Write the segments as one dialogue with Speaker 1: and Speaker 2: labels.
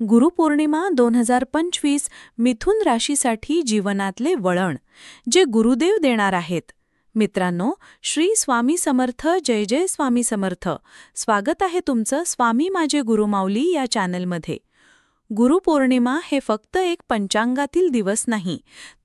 Speaker 1: गुरुपौर्णिमा 2025 मिथुन राशीसाठी जीवनातले वळण जे गुरुदेव देणार आहेत. मित्रांनो, श्री स्वामी समर्थ, जय जय स्वामी समर्थ. स्वागत आहे तुमचं स्वामी माझे गुरुमाऊली या चॅनलमध्ये. गुरुपौर्णिमा हे फक्त एक पंचांगातील दिवस नाही,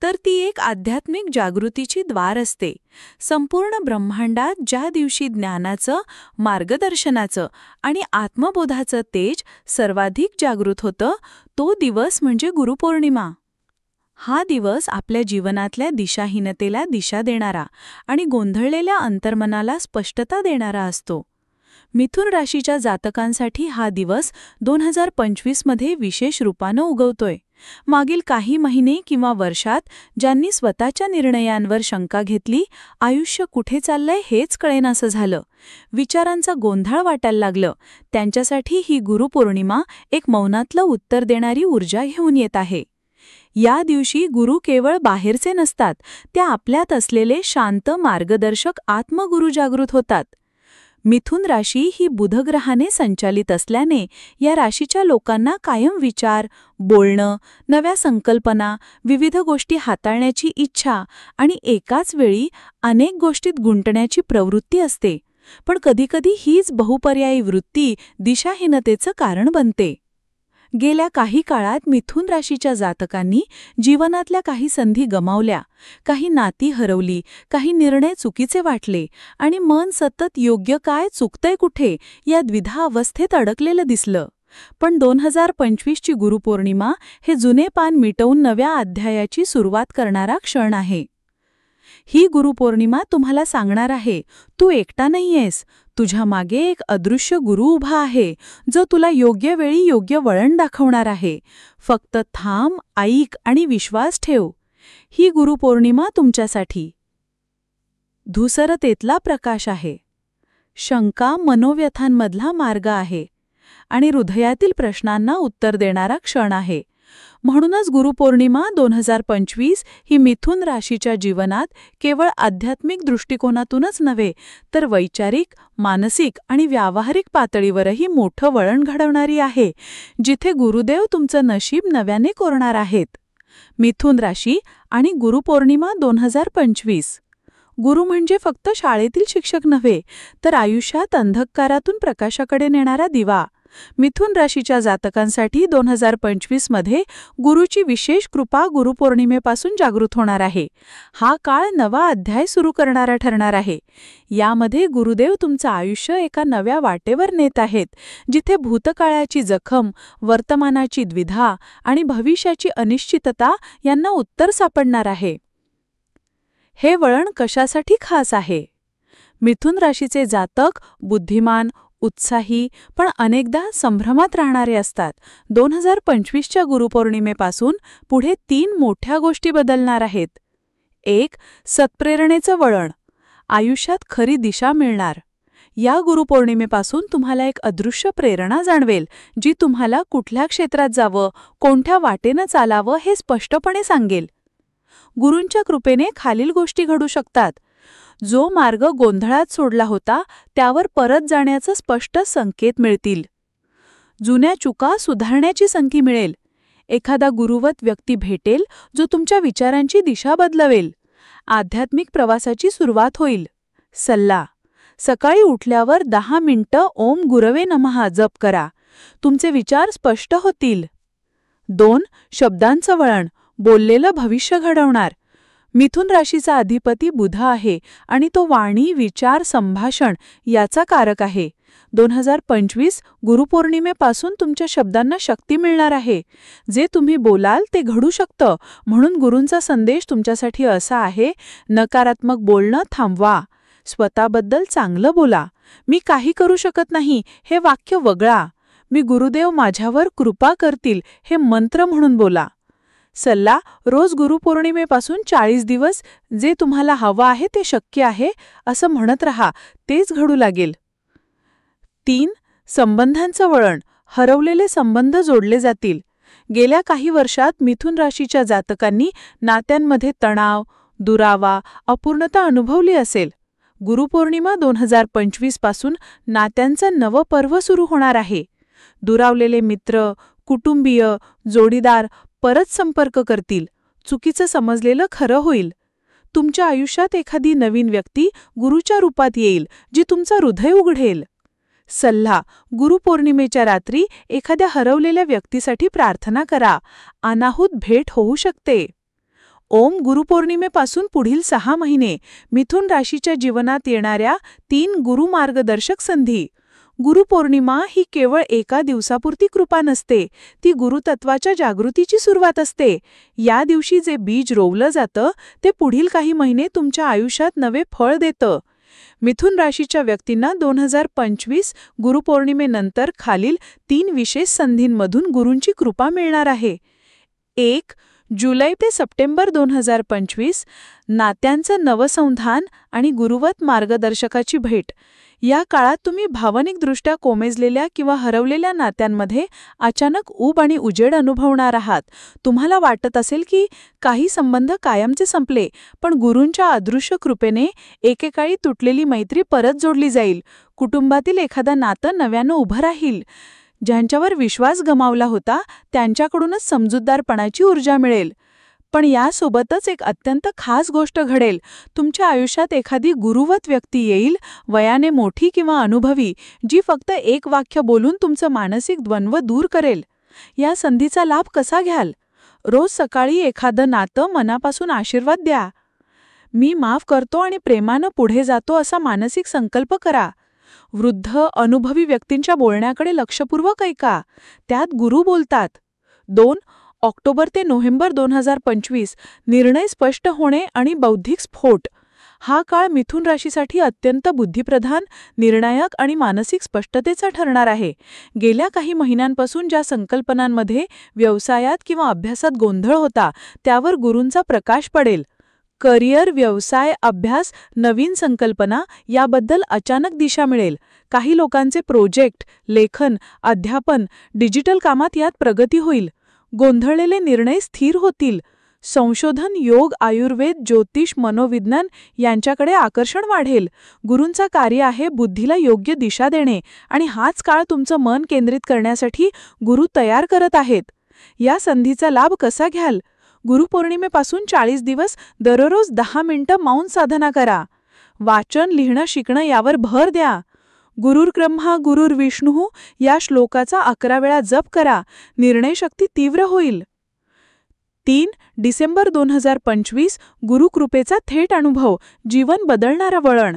Speaker 1: तर ती एक आध्यात्मिक जागृतीची द्वार असते. संपूर्ण ब्रह्मांडात ज्या दिवशी ज्ञानाचं, मार्गदर्शनाचं आणि आत्मबोधाचं तेज सर्वाधिक जागृत होतं, तो दिवस म्हणजे गुरुपौर्णिमा. हा दिवस आपल्या जीवनातल्या दिशाहीनतेला दिशा देणारा आणि गोंधळलेल्या अंतर्मनाला स्पष्टता देणारा असतो. मिथुन राशीच्या जातकांसाठी हा दिवस 2025 मध्ये विशेष रूपानं उगवतोय. मागील काही महिने किंवा वर्षात ज्यांनी स्वतःच्या निर्णयांवर शंका घेतली, आयुष्य कुठे चाललंय हेच कळेनासं झालं, विचारांचा गोंधळ वाटायला लागलं, त्यांच्यासाठी ही गुरुपौर्णिमा एक मौनातलं उत्तर देणारी ऊर्जा घेऊन येत आहे. या दिवशी गुरु केवळ बाहेरचे नसतात, त्या आपल्यात असलेले शांत मार्गदर्शक आत्मगुरु जागृत होतात. मिथुन राशी ही बुधग्रहाने संचालित असल्याने या राशीच्या लोकांना कायम विचार, बोलणं, नव्या संकल्पना, विविध गोष्टी हाताळण्याची इच्छा आणि एकाच वेळी अनेक गोष्टीत गुंतण्याची प्रवृत्ती असते. पण कधीकधी हीच बहुपर्यायी वृत्ती दिशाहीनतेचं कारण बनते. गेल्या काही काळात मिथुन राशीच्या जातकांनी जीवनातल्या काही संधी गमावल्या, काही नाती हरवली, काही निर्णय चुकीचे वाटले आणि मन सतत योग्य काय चुकतंय कुठे या द्विधा अवस्थेत अडकलेलं दिसलं. पण 2025 ची गुरुपौर्णिमा हे जुने पान मिटवून नव्या अध्यायाची सुरुवात करणारा क्षण आहे. ही गुरुपौर्णिमा तुम्हाला सांगणार आहे, तू एकटा नाहीयेस. तुझ्या मागे एक अदृश्य गुरु उभा आहे, जो तुला योग्य वेळी योग्य वळण दाखवणार आहे. फक्त थांब, ऐक आणि विश्वास ठेव. ही गुरुपौर्णिमा तुमच्यासाठी धूसरतेतला प्रकाश आहे, शंका मनोव्यथांमधला मार्ग आहे आणि हृदयातील प्रश्नांना उत्तर देणारा क्षण आहे. म्हणूनच गुरुपौर्णिमा 2025 ही मिथुन राशीच्या जीवनात केवळ आध्यात्मिक दृष्टिकोनातूनच नव्हे, तर वैचारिक, मानसिक आणि व्यावहारिक पातळीवरही मोठं वळण घडवणारी आहे, जिथे गुरुदेव तुमचं नशीब नव्याने कोरणार आहेत. मिथुन राशी आणि गुरुपौर्णिमा 2025. गुरु म्हणजे फक्त शाळेतील शिक्षक नव्हे, तर आयुष्यात अंधकारातून प्रकाशाकडे नेणारा दिवा. मिथुन राशीच्या जातकांसाठी 2025 मध्ये गुरुची विशेष कृपा गुरुपौर्णिमेपासून जागृत होणार आहे. हा काळ नवा अध्याय सुरू करणारा ठरणार आहे. यामध्ये गुरुदेव तुमचं आयुष्य एका नव्या वाटेवर नेत आहेत, जिथे भूतकाळाची जखम, वर्तमानाची द्विधा आणि भविष्याची अनिश्चितता यांना उत्तर सापडणार आहे. हे वळण कशासाठी खास आहे? मिथुन राशीचे जातक बुद्धिमान, उत्साही पण अनेकदा संभ्रमात राहणारे असतात. 2025च्या गुरुपौर्णिमेपासून पुढे 3 मोठ्या गोष्टी बदलणार आहेत. 1. सत्प्रेरणेचं वळण. आयुष्यात खरी दिशा मिळणार. या गुरुपौर्णिमेपासून तुम्हाला एक अदृश्य प्रेरणा जाणवेल, जी तुम्हाला कुठल्या क्षेत्रात जावं, कोणत्या वाटेनं चालावं हे स्पष्टपणे सांगेल. गुरूंच्या कृपेने खालील गोष्टी घडू शकतात. जो मार्ग गोंधळात सोडला होता, त्यावर परत जाण्याचं स्पष्ट संकेत मिळतील. जुन्या चुका सुधारण्याची संधी मिळेल. एखादा गुरुवत व्यक्ती भेटेल, जो तुमच्या विचारांची दिशा बदलवेल. आध्यात्मिक प्रवासाची सुरुवात होईल. सल्ला. सकाळी उठल्यावर 10 मिनिटं ओम गुरवे नमः जप करा. तुमचे विचार स्पष्ट होतील. 2. शब्दांचं वळण. बोललेलं भविष्य घडवणार. मिथुन राशीचा अधिपती बुध आहे आणि तो वाणी, विचार, संभाषण याचा कारक आहे. 2025 गुरुपौर्णिमेपासून तुमच्या शब्दांना शक्ती मिळणार आहे. जे तुम्ही बोलाल ते घडू शकतं. म्हणून गुरूंचा संदेश तुमच्यासाठी असा आहे, नकारात्मक बोलणं थांबवा. स्वतःबद्दल चांगलं बोला. मी काही करू शकत नाही हे वाक्य वगळा. मी गुरुदेव माझ्यावर कृपा करतील हे मंत्र म्हणून बोला. सल्ला. रोज गुरुपौर्णिमेपासून 40 दिवस जे तुम्हाला हवं आहे ते शक्य आहे असं म्हणत राहा, तेच घडू लागेल. 3. संबंधांचं वळण. हरवलेले संबंध जोडले जातील. गेल्या काही वर्षात मिथुन राशीच्या जातकांनी नात्यांमध्ये तणाव, दुरावा, अपूर्णता अनुभवली असेल. गुरुपौर्णिमा 2025 पासून नात्यांचं नवं पर्व सुरू होणार आहे. दुरावलेले मित्र, कुटुंबीय, जोडीदार परत संपर्क करतील. चुकीचं समजलेलं खरं होईल. तुमच्या आयुष्यात एखादी नवीन व्यक्ती गुरूच्या रूपात येईल, जी तुमचं हृदय उघडेल. सल्ला: गुरुपौर्णिमेच्या रात्री एखाद्या हरवलेल्या व्यक्तीसाठी प्रार्थना करा. अनाहूत भेट होऊ शकते. ओम. गुरुपौर्णिमेपासून पुढील 6 महिने मिथुन राशीच्या जीवनात येणाऱ्या 3 गुरुमार्गदर्शक संधी. गुरुपौर्णिमा ही केवळ एका दिवसापुरती कृपा नसते, ती गुरुतत्वाच्या जागृतीची सुरुवात असते. या दिवशी जे बीज रोवलं जातं ते पुढील काही महिने तुमच्या आयुष्यात नवे फळ देतं. मिथुन राशीच्या व्यक्तींना 2025 गुरुपौर्णिमेनंतर खालील 3 विशेष संधींमधून गुरूंची कृपा मिळणार आहे. 1. जुलै ते सप्टेंबर 2025 नात्यांचं नवसंधान आणि गुरुवत मार्गदर्शकाची भेट. या काळात तुम्ही भावनिकदृष्ट्या कोमेजलेल्या किंवा हरवलेल्या नात्यांमध्ये अचानक ऊब आणि उजेड अनुभवणार आहात. तुम्हाला वाटत असेल की काही संबंध कायमचे संपले, पण गुरूंच्या अदृश्य कृपेने एकेकाळी तुटलेली मैत्री परत जोडली जाईल. कुटुंबातील एखादं नातं नव्यानं उभं राहील. ज्यांच्यावर विश्वास गमावला होता त्यांच्याकडूनच समजूतदारपणाची ऊर्जा मिळेल. पण यासोबतच एक अत्यंत खास गोष्ट घडेल. तुमच्या आयुष्यात एखादी गुरुवत व्यक्ती येईल, वयाने मोठी किंवा अनुभवी, जी फक्त एक वाक्य बोलून तुमचं मानसिक द्वंद्व दूर करेल. या संधीचा लाभ कसा घ्याल? रोज सकाळी एखादं नातं मनापासून आशीर्वाद द्या. मी माफ करतो आणि प्रेमानं पुढे जातो असा मानसिक संकल्प करा. वृद्ध, अनुभवी व्यक्तींच्या बोलण्याकडे लक्षपूर्वक ऐका. त्यात गुरु बोलतात. 2. ऑक्टोबर ते नोव्हेंबर 2025 निर्णय स्पष्ट होणे आणि बौद्धिक स्फोट. हा काळ मिथुन राशीसाठी अत्यंत बुद्धिप्रधान, निर्णायक आणि मानसिक स्पष्टतेचा ठरणार आहे. गेल्या काही महिन्यांपासून ज्या संकल्पनांमध्ये, व्यवसायात किंवा अभ्यासात गोंधळ होता, त्यावर गुरूंचा प्रकाश पडेल. करिअर, व्यवसाय, अभ्यास, नवीन संकल्पना याबद्दल अचानक दिशा मिळेल. काही लोकांचे प्रोजेक्ट, लेखन, अध्यापन, डिजिटल कामात यात प्रगती होईल. गोंधळलेले निर्णय स्थिर होतील. संशोधन, योग, आयुर्वेद, ज्योतिष, मनोविज्ञान यांच्याकडे आकर्षण वाढेल. गुरूंचा कार्य आहे बुद्धीला योग्य दिशा देणे, आणि हाच काळ तुमचं मन केंद्रित करण्यासाठी गुरु तयार करत आहेत. या संधीचा लाभ कसा घ्याल? गुरुपौर्णिमेपासून 40 दिवस दररोज 10 मिनिटं मौन साधना करा. वाचन, लिहिणं, शिकणं यावर भर द्या. गुरुर्ब्रह्मा गुरुर्विष्णू या श्लोकाचा 11 वेळा जप करा. निर्णयशक्ती तीव्र होईल. 3. डिसेंबर 2025 गुरुकृपेचा थेट अनुभव, जीवन बदलणारं वळण.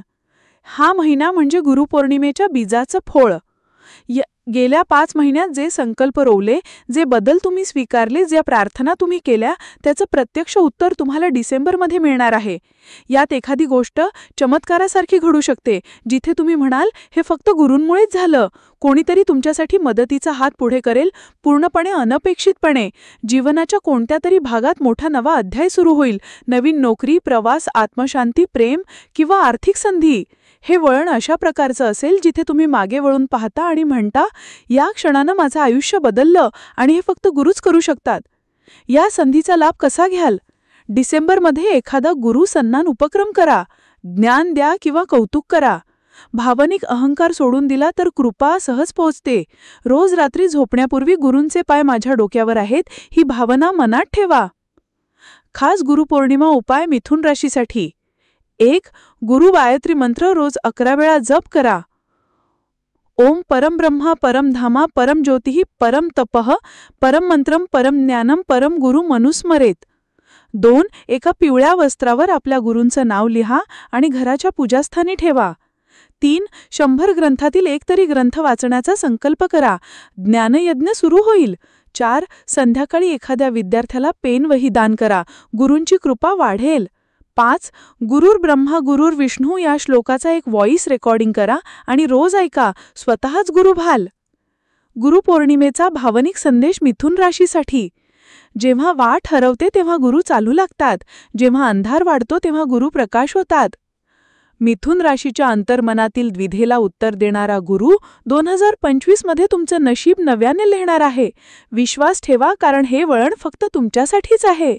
Speaker 1: हा महिना म्हणजे गुरुपौर्णिमेच्या बीजाचं फोळ. गेल्या 5 महिन्यात जे संकल्प रोवले, जे बदल तुम्ही स्वीकारले, ज्या प्रार्थना तुम्ही केल्या, त्याचं प्रत्यक्ष उत्तर तुम्हाला डिसेंबरमध्ये मिळणार आहे. यात एखादी गोष्ट चमत्कारासारखी घडू शकते, जिथे तुम्ही म्हणाल, हे फक्त गुरूंमुळेच झालं. कोणीतरी तुमच्यासाठी मदतीचा हात पुढे करेल, पूर्णपणे अनपेक्षितपणे. जीवनाच्या कोणत्या तरी भागात मोठा नवा अध्याय सुरू होईल. नवीन नोकरी, प्रवास, आत्मशांती, प्रेम किंवा आर्थिक संधी. हे वळण अशा प्रकारचं असेल जिथे तुम्ही मागे वळून पाहता आणि म्हणता, या क्षणानं माझं आयुष्य बदललं, आणि हे फक्त गुरुच करू शकतात. या संधीचा लाभ कसा घ्याल? डिसेंबरमध्ये एखादा गुरु सन्मान उपक्रम करा. ज्ञान द्या किंवा कौतुक करा. भावनिक अहंकार सोडून दिला तर कृपा सहज पोहोचते. रोज रात्री झोपण्यापूर्वी गुरूंचे पाय माझ्या डोक्यावर आहेत ही भावना मनात ठेवा. खास गुरुपौर्णिमा उपाय मिथुन राशीसाठी. 1. गुरु गायत्री मंत्र रोज 11 वेळा जप करा. ओम परम ब्रह्मा परम धामा परम ज्योतिः परम तपः परम मंत्रम परम ज्ञानम परम गुरु मनुस्मरेत. 2. एका पिवळ्या वस्त्रावर आपल्या गुरूंचं नाव लिहा आणि घराच्या पूजास्थानी ठेवा. 3. 100 ग्रंथातील एक तरी ग्रंथ वाचण्याचा संकल्प करा. ज्ञानयज्ञ सुरू होईल. 4. संध्याकाळी एखाद्या विद्यार्थ्याला पेन वही दान करा. गुरूंची कृपा वाढेल. 5. गुरुर्ब्रह्मा गुरुर्विष्णू या श्लोकाचा एक व्हॉइस रेकॉर्डिंग करा आणि रोज ऐका. स्वतःच गुरु व्हाल. गुरुपौर्णिमेचा भावनिक संदेश मिथुन राशीसाठी. जेव्हा वाट हरवते तेव्हा गुरु चालू लागतात. जेव्हा अंधार वाढतो तेव्हा गुरु प्रकाश होतात. मिथुन राशीच्या अंतर्मनातील द्विधेला उत्तर देणारा गुरु 2025 मध्ये तुमचं नशीब नव्याने लिहिणार आहे. विश्वास ठेवा, कारण हे वळण फक्त तुमच्यासाठीच आहे.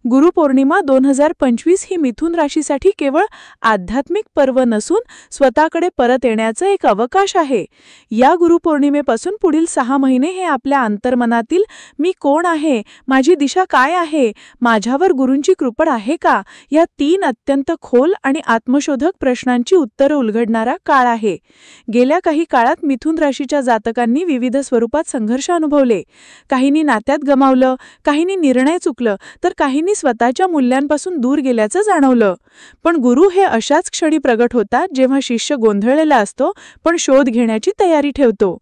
Speaker 1: गुरुपौर्णिमा 2025 ही मिथुन राशीसाठी केवळ आध्यात्मिक पर्व नसून स्वतःकडे परत येण्याचं एक अवकाश आहे. या गुरुपौर्णिमेपासून पुढील 6 महिने हे आपल्या अंतर्मनातील मी कोण आहे, माझी दिशा काय आहे, माझ्यावर गुरूंची कृपा आहे का, या 3 अत्यंत खोल आणि आत्मशोधक प्रश्नांची उत्तरं उलगडणारा काळ आहे. गेल्या काही काळात मिथुन राशीच्या जातकांनी विविध स्वरूपात संघर्ष अनुभवले. काहींनी नात्यात गमावलं, काहींनी निर्णय चुकलं, तर काहींनी स्वतःच्या मूल्यांपासून दूर गेल्याचं जाणवलं. पण गुरु हे अशाच क्षणी प्रगट होतात जेव्हा शिष्य गोंधळलेला असतो पण शोध घेण्याची तयारी ठेवतो.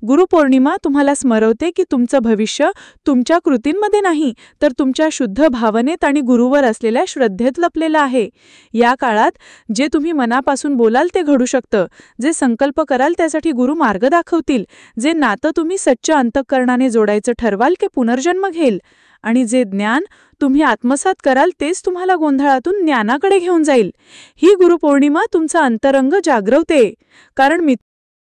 Speaker 1: गुरुपौर्णिमा तुम्हाला स्मरवते की तुमचं भविष्य तुमच्या कृतींमध्ये नाही, तर तुमच्या शुद्ध भावनेत आणि गुरुवर असलेल्या श्रद्धेत लपलेलं आहे. या काळात जे तुम्ही मनापासून बोलाल ते घडू शकतं. जे संकल्प कराल त्यासाठी गुरु मार्ग दाखवतील. जे नातं तुम्ही सच्च अंतःकरणाने जोडायचं ठरवाल ते पुनर्जन्म घेईल. आणि जे ज्ञान तुम्ही आत्मसात कराल तेच तुम्हाला गोंधळातून ज्ञानाकडे घेऊन जाईल. ही गुरुपौर्णिमा तुमचा अंतरंग जागरवते. कारण